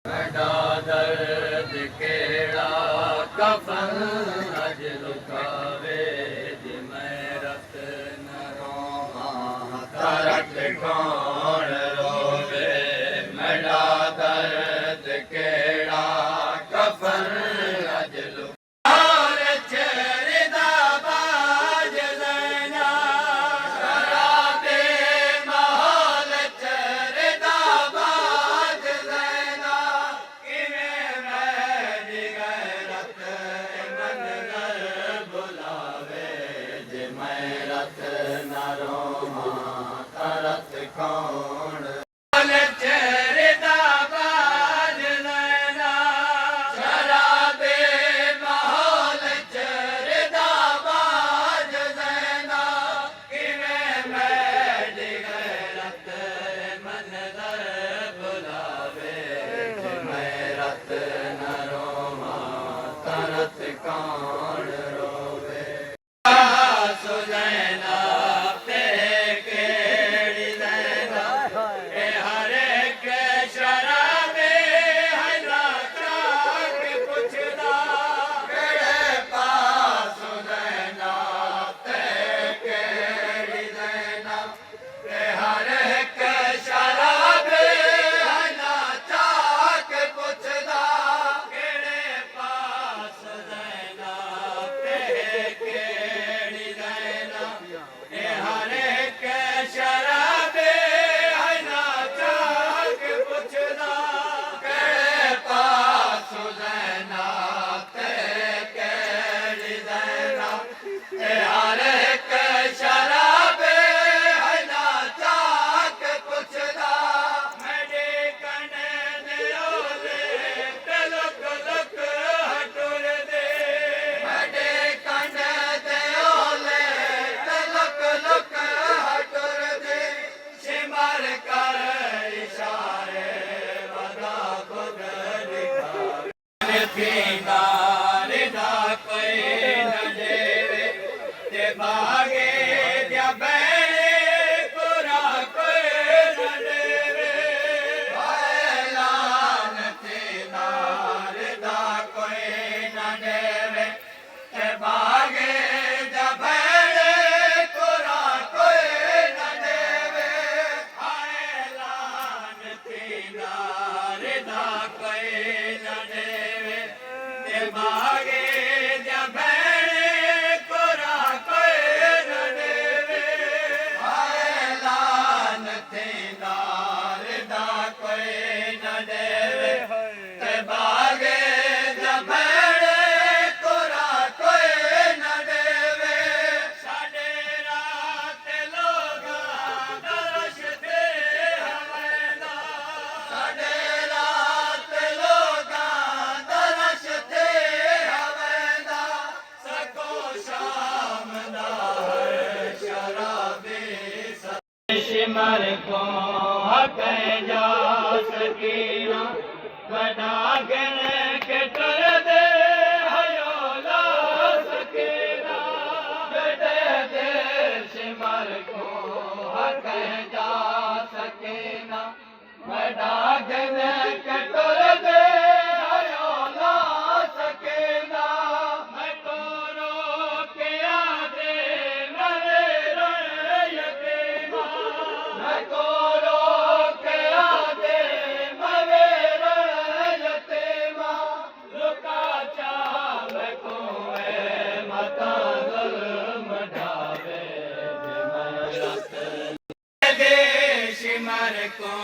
मेरा दर्द केड़ा कफन अज लुकावे जे मैं रत न रोहां तरत कौन रोवे मेरा दर्द केड़ा कफन अज कौन चेहरे दा बाज नैना शराबे माहौल चेहरे दा बाज नैना किवें मैं गैरत मनज़र बुलावे जे मैं रत न रोवां तरत कौन रोवे सुनैना सिमर को हक जा सकीना वडागन के तर दे हयोला सकीना बेटे दे सिमर को हक जा सकीना वडागन के तर दे हयोला सकीना मैं तो रो के आदे मरे सिमर को